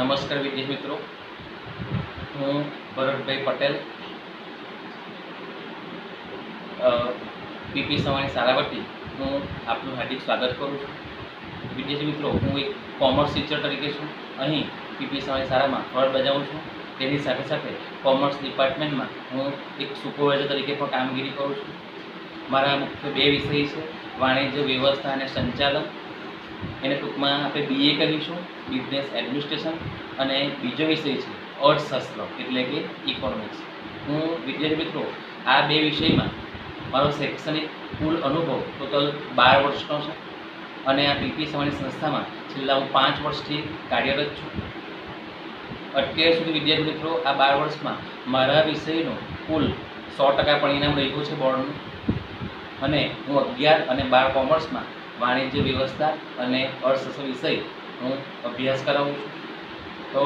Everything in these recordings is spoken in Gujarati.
નમસ્કાર વિદ્યાર્થી મિત્રો, હું ભરતભાઈ પટેલ પીપી સવાણી સારાવટી હું આપનું હાર્દિક સ્વાગત કરું છું। વિદ્યાર્થી મિત્રો, હું એક કોમર્સ ટીચર તરીકે છું। અહીં પીપી સવાણી શાળામાં ફરજ બજાવું છું। તેની સાથે સાથે કોમર્સ ડિપાર્ટમેન્ટમાં હું એક સુપરવાઇઝર તરીકે પણ કામગીરી કરું છું। મારા મુખ્ય બે વિષય છે, વાણિજ્ય વ્યવસ્થા અને સંચાલન, એને ટૂંકમાં આપણે બીએ કહીશું, બિઝનેસ એડમિનિસ્ટ્રેશન, અને બીજો વિષય છે અર્થશાસ્ત્ર એટલે કે ઇકોનોમિક્સ। હું વિદ્યાર્થી મિત્રો આ બે વિષયમાં મારો શૈક્ષણિક કુલ અનુભવ ટોટલ 12 વર્ષનો છે અને આ પીપી સવાણી સંસ્થામાં છેલ્લા હું 5 વર્ષથી કાર્યરત છું। અત્યાર સુધી વિદ્યાર્થી મિત્રો આ 12 વર્ષમાં મારા વિષયનું કુલ 100% પરિણામ રહ્યું છે બોર્ડનું, અને હું 11 અને 12 કોમર્સમાં વાણિજ્ય વ્યવસ્થા અને અર્થશાસ્ત્ર વિષય હું અભ્યાસ કરાવું છું। તો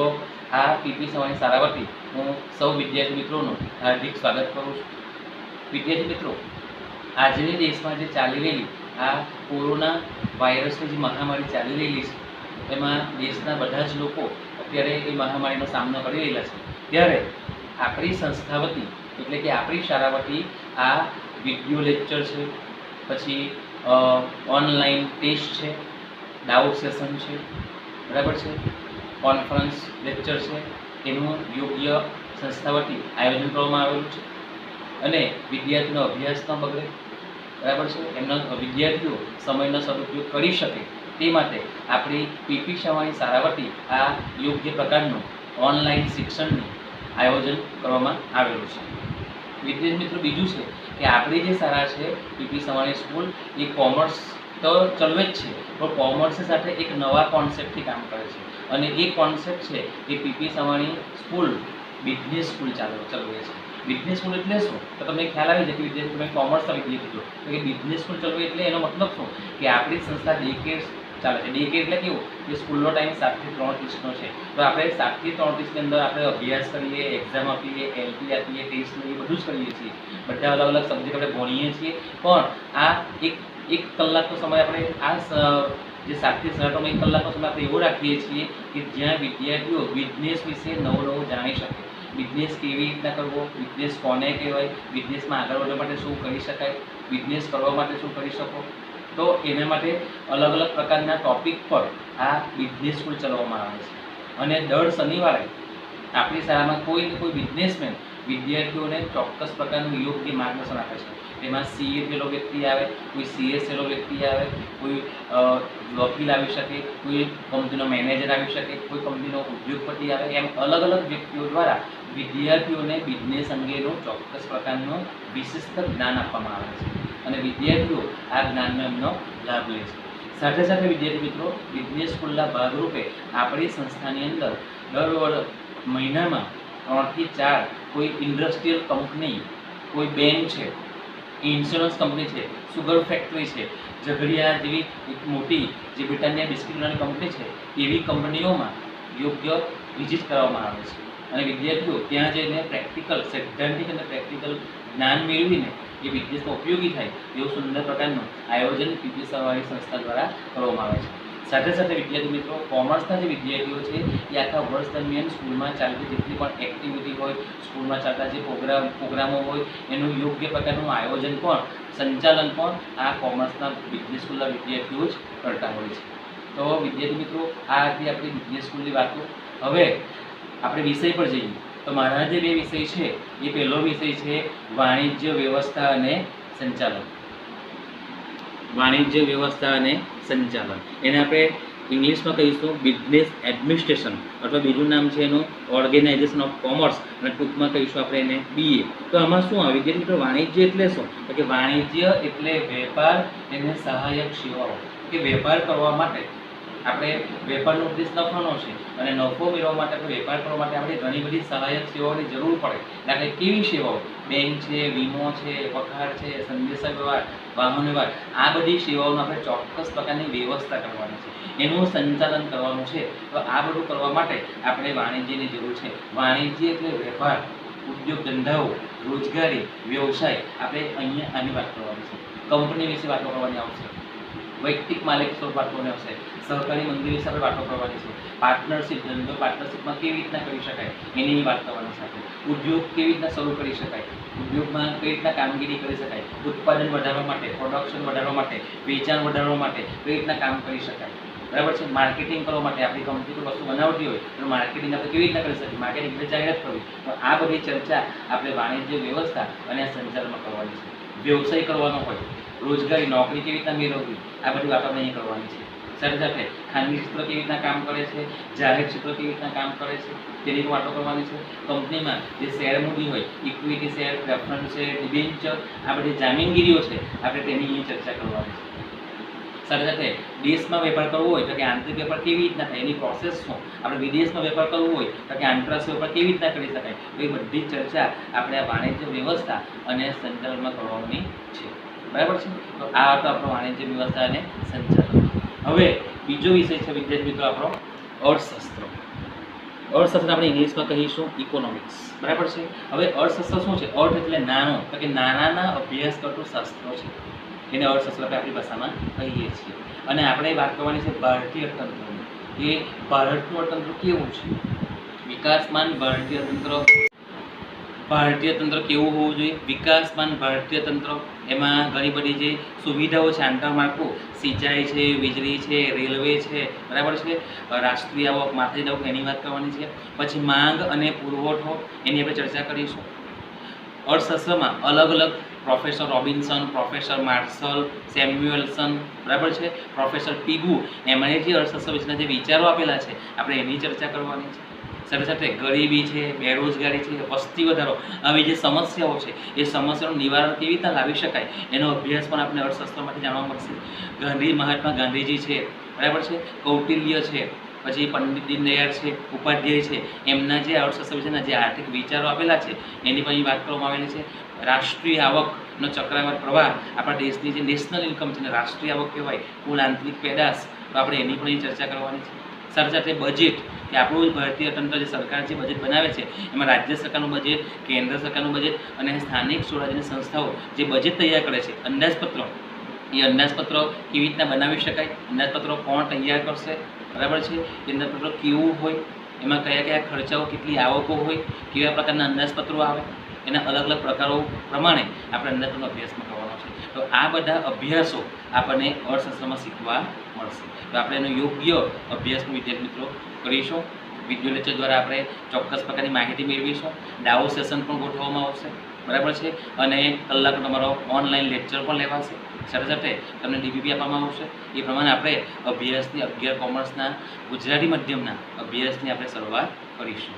આ પીપી સવાણી શાળાવતી હું સૌ વિદ્યાર્થી મિત્રોનું હાર્દિક સ્વાગત કરું છું। વિદ્યાર્થી મિત્રો, આજની દેશમાં જે ચાલી રહેલી આ કોરોના વાયરસની જે મહામારી ચાલી રહેલી છે, એમાં દેશના બધા જ લોકો અત્યારે એ મહામારીનો સામનો કરી રહેલા છે। ત્યારે આપણી સંસ્થા વતી એટલે કે આપણી શાળા વતી આ વિડીયો લેક્ચર છે, પછી ઓનલાઈન ટેસ્ટ છે, ડાઉટ સેશન છે, બરાબર છે, કોન્ફરન્સ લેક્ચર છે, એનું યોગ્ય સંસ્થા વતી આયોજન કરવામાં આવેલું છે અને વિદ્યાર્થીનો અભ્યાસ ન બગડે, બરાબર છે, એમના વિદ્યાર્થીઓ સમયનો સદુપયોગ કરી શકે તે માટે આપણી પીપી સવાણી શાળા વતી આ યોગ્ય પ્રકારનું ઓનલાઈન શિક્ષણનું આયોજન કરવામાં આવેલું છે। વિદ્યાર્થી મિત્રો, બીજું છે કે આપણી જે શાળા છે પીપી સવાણી સ્કૂલ, એ કોમર્સ તો ચલવે જ છે, પણ કોમર્સ સાથે એક નવા કોન્સેપ્ટથી કામ કરે છે અને એ કોન્સેપ્ટ છે એ P P Savani school business school ચલવે છે। બિઝનેસ સ્કૂલ એટલે શું, તો તમને ખ્યાલ આવી જાય કે વિદ્યાર્થી તમે કોમર્સ તરીકે કીધું તો કે બિઝનેસ સ્કૂલ ચલવે એટલે એનો મતલબ શું કે આપણી સંસ્થા ડે કેર ચાલે છે। ડે કેર એટલે કેવું કે સ્કૂલનો ટાઈમ 7 થી 3:30નો છે, તો આપણે 7 થી 3:30ની અંદર આપણે અભ્યાસ કરીએ, એક્ઝામ આપીએ, એલટી આપીએ, ટેસ્ટ લઈએ, બધું જ કરીએ છીએ, બધા અલગ અલગ સબ્જેક્ટ આપણે ભણીએ છીએ। પણ આ એક કલાકનો સમય આપણે આ જે 7 થી 7:30 1 કલાકનો સમય આપણે એવો રાખીએ છીએ કે જ્યાં વિદ્યાર્થીઓ બિઝનેસ વિશે નવું જાણી શકે। બિઝનેસ કેવી રીતના કરવો, બિઝનેસ કોને કહેવાય, બિઝનેસમાં આગળ વધવા માટે શું કરી શકાય, બિઝનેસ કરવા માટે શું કરી શકો, તો એના માટે અલગ અલગ પ્રકારના ટૉપિક પર આ બિઝનેસ સ્કૂલ ચલાવવામાં આવે છે। અને દર શનિવારે આપણી શાળામાં કોઈ ને કોઈ બિઝનેસમેન વિદ્યાર્થીઓને ચોક્કસ પ્રકારનું યોગ્ય માર્ગદર્શન આપે છે। તેમાં સીએ થયેલો વ્યક્તિ આવે, કોઈ સીએસ થયેલો વ્યક્તિ આવે, કોઈ વકીલ આવી શકે, કોઈ કંપનીનો મેનેજર આવી શકે, કોઈ કંપનીનો ઉદ્યોગપતિ આવે, એમ અલગ અલગ વ્યક્તિઓ દ્વારા વિદ્યાર્થીઓને બિઝનેસ અંગેનું ચોક્કસ પ્રકારનું વિશિષ્ટ જ્ઞાન આપવામાં આવે છે અને વિદ્યાર્થીઓ આ જ્ઞાનનો એમનો લાભ લે છે। સાથે સાથે વિદ્યાર્થી મિત્રો, બિઝનેસ સ્કૂલના ભાગરૂપે આપણી સંસ્થાની અંદર દર મહિનામાં 3 થી 4 કોઈ ઇન્ડસ્ટ્રીયલ કંપની, કોઈ બેંક છે, ઇન્સ્યોરન્સ કંપની છે, સુગર ફેક્ટરી છે, ઝઘડિયા જેવી એક મોટી જે બ્રિટાનિયા બિસ્કિટની કંપની છે, એવી કંપનીઓમાં યોગ્ય વિઝિટ કરવામાં આવે છે અને વિદ્યાર્થીઓ ત્યાં જઈને પ્રેક્ટિકલ, સૈદ્ધાંતિક અને પ્રેક્ટિકલ જ્ઞાન મેળવીને એ બિઝનેસમાં ઉપયોગી થાય એવું સુંદર પ્રકારનું આયોજન પીપી સવાણી સંસ્થા દ્વારા કરવામાં આવે છે। સાથે સાથે વિદ્યાર્થી મિત્રો, કોમર્સના જે વિદ્યાર્થીઓ છે એ આખા વર્ષ દરમિયાન સ્કૂલમાં ચાલતી જેટલી પણ એક્ટિવિટી હોય, સ્કૂલમાં ચાલતા જે પ્રોગ્રામો હોય, એનું યોગ્ય પ્રકારનું આયોજન પણ, સંચાલન પણ આ કોમર્સના બિઝનેસ સ્કૂલના વિદ્યાર્થીઓ જ કરતા હોય છે। તો વિદ્યાર્થી મિત્રો, આ હતી આપણી બિઝનેસ સ્કૂલની વાતો। હવે આપણે વિષય પર જઈએ તો મારા જે બે વિષય છે એ પહેલો વિષય છે વાણિજ્ય વ્યવસ્થા અને સંચાલન। વાણિજ્ય વ્યવસ્થા અને સંચાલન, એને આપણે ઇંગ્લિશમાં કહીશું બિઝનેસ એડમિનિસ્ટ્રેશન, અથવા બીજું નામ છે એનું ઓર્ગેનાઇઝેશન ઓફ કોમર્સ, અને ટૂંકમાં કહીશું આપણે એને બીએ। તો આમાં શું આવે વિદ્યાર્થી મિત્રો, વાણિજ્ય એટલે શું, તો કે વાણિજ્ય એટલે વેપાર અને સહાયક સેવાઓ, કે વેપાર કરવા માટે આપણે વેપારનો ઉદ્દેશ નફાનો છે અને નફો મેળવવા માટે આપણે વેપાર કરવા માટે આપણે ઘણી બધી સહાયક સેવાઓની જરૂર પડે। એટલે કેવી સેવાઓ, બેંક છે, વીમો છે, વખાર છે, સંદેશા વ્યવહાર, વાહન વ્યવહાર, આ બધી સેવાઓનો આપણે ચોક્કસ પ્રકારની વ્યવસ્થા કરવાની છે, એનું સંચાલન કરવાનું છે। તો આ બધું કરવા માટે આપણે વાણિજ્યની જરૂર છે। વાણિજ્ય એટલે વેપાર, ઉદ્યોગ ધંધાઓ, રોજગારી, વ્યવસાય, આપણે અહીંયા આની વાત કરવાની છે, કંપની વિશે વાતો કરવાની આવશે, વૈયક્તિક માલિક સ્વરૂપ વાતોને હશે, સહકારી મંદિર વિશે આપણે વાતો કરવાની છે, પાર્ટનરશિપ, ધંધો પાર્ટનરશિપમાં કેવી રીતના કરી શકાય એની વાત કરવાની સાથે, ઉદ્યોગ કેવી રીતના શરૂ કરી શકાય, ઉદ્યોગમાં કઈ રીતના કામગીરી કરી શકાય, ઉત્પાદન વધારવા માટે, પ્રોડક્શન વધારવા માટે, વેચાણ વધારવા માટે કઈ રીતના કામ કરી શકાય, બરાબર છે. માર્કેટિંગ કરવા માટે આપણી કંપની કોઈ વસ્તુ બનાવતી હોય તો માર્કેટિંગ આપણે કેવી રીતના કરી શકીએ, માર્કેટિંગ એટલે જાહેરાત કરવી. તો આ બધી ચર્ચા આપણે વાણિજ્ય વ્યવસ્થા અને આ સંચાલનમાં કરવાની છે. વ્યવસાય કરવાનો હોય, રોજગારી નોકરી કેવી રીતના મેળવવી, આ બધી વાત આપણે અહીં કરવાની છે. સાથે સાથે ખાનગી ક્ષેત્ર કેવી રીતના કામ કરે છે, જાહેર ક્ષેત્ર કેવી રીતના કામ કરે છે તેની વાતો કરવાની છે. કંપનીમાં જે શેર મૂડી હોય, equity share, preference share, debenture, આ બધી જામીનગીરીઓ છે આપણે તેની અહીં ચર્ચા કરવાની છે. સાથે સાથે દેશમાં વેપાર કરવો હોય તો કે આંતરિક વેપાર કેવી રીતના થાય, એની પ્રોસેસ શું, આપણે વિદેશમાં વેપાર કરવો હોય તો કે આંતરરાષ્ટ્રીય વેપાર કેવી રીતના કરી શકાય, તો એ બધી ચર્ચા આપણે આ વાણિજ્ય વ્યવસ્થા અને સંચાલનમાં કરવાની છે. બરાબર છે. તો આ હતો આપણો વાણિજ્ય વ્યવસ્થા અને સંચાલન. હવે બીજો વિષય છે વિદ્યાર્થી મિત્રો આપણો અર્થશાસ્ત્ર. અર્થશાસ્ત્ર આપણે ઇંગ્લિશમાં કહીશું ઇકોનોમિક્સ. બરાબર છે. હવે અર્થશાસ્ત્ર શું છે? અર્થ એટલે નાનો, તો કે નાનાના અભ્યાસ કરતું શાસ્ત્ર છે, એને અર્થશાસ્ત્ર આપણે આપણી ભાષામાં કહીએ છીએ. અને આપણે વાત કરવાની છે ભારતીય અર્થતંત્રની. એ ભારતનું અર્થતંત્ર કેવું છે, વિકાસમાન ભારતીય તંત્ર કેવું હોવું જોઈએ, વિકાસમાન ભારતીય તંત્ર. એમાં ઘણી બધી જે સુવિધાઓ છે, આંતરમાળખું, સિંચાઈ છે, વીજળી છે, રેલવે છે, બરાબર છે, રાષ્ટ્રીય આવક, માથાદીઠ આવક, એની વાત કરવાની છે. પછી માંગ અને પુરવઠો, એની આપણે ચર્ચા કરીશું. અર્થશાસ્ત્રમાં અલગ અલગ પ્રોફેસર રોબિન્સન, પ્રોફેસર માર્શલ, સેમ્યુએલ્સન, બરાબર છે, પ્રોફેસર પીગુ, એમણે જે અર્થશાસ્ત્ર વિશેના જે વિચારો આપેલા છે આપણે એની ચર્ચા કરવાની છે. સાથે સાથે ગરીબી છે, બેરોજગારી છે, વસ્તી વધારો, આવી જે સમસ્યાઓ છે એ સમસ્યાનું નિવારણ કેવી રીતના લાવી શકાય એનો અભ્યાસ પણ આપણે અર્થશાસ્ત્રમાંથી જાણવા મળશે. મહાત્મા ગાંધીજી છે, બરાબર છે, કૌટિલ્ય છે, પછી પંડિત દીનદયાળ છે, ઉપાધ્યાય છે, એમના જે અર્થશાસ્ત્ર વિશેના જે આર્થિક વિચારો આપેલા છે એની પણ અહીં વાત કરવામાં આવેલી છે. રાષ્ટ્રીય આવકનો ચક્રાવાર પ્રવાહ, આપણા દેશની જે નેશનલ ઇન્કમ છે ને રાષ્ટ્રીય આવક કહેવાય, કુલ આંતરિક પેદાશ, તો આપણે એની પણ અહીં ચર્ચા કરવાની છે. સાથે સાથે બજેટ, કે આપણું ભારતીય તંત્ર જે સરકાર જે બજેટ બનાવે છે એમાં રાજ્ય સરકારનું બજેટ, કેન્દ્ર સરકારનું બજેટ અને સ્થાનિક સ્વરાજ્યની સંસ્થાઓ જે બજેટ તૈયાર કરે છે, અંદાજપત્રો, એ અંદાજપત્રો કેવી રીતના બનાવી શકાય, અંદાજપત્રો કોણ તૈયાર કરશે, બરાબર છે, એ અંદાજપત્રો કેવું હોય, એમાં કયા કયા ખર્ચાઓ, કેટલી આવકો હોય, કેવા પ્રકારના અંદાજપત્રો આવે, એના અલગ અલગ પ્રકારો પ્રમાણે આપણે અંદાજપત્રનો અભ્યાસમાં કરવાનો છે. તો આ બધા અભ્યાસો આપણને અર્થશાસ્ત્રમાં શીખવા મળશે. તો આપણે એનો યોગ્ય અભ્યાસ વિદ્યાર્થી મિત્રો કરીશું. વિડીયો લેક્ચર દ્વારા આપણે ચોક્કસ પ્રકારની માહિતી મેળવીશું. ડાઉ સેશન પણ ગોઠવવામાં આવશે, બરાબર છે, અને કલાક તમારો ઓનલાઈન લેક્ચર પણ લેવાશે. સાથે સાથે તમને ડીપીપી આપવામાં આવશે. એ પ્રમાણે આપણે અભ્યાસની 11 કોમર્સના ગુજરાતી માધ્યમના અભ્યાસની આપણે શરૂઆત કરીશું.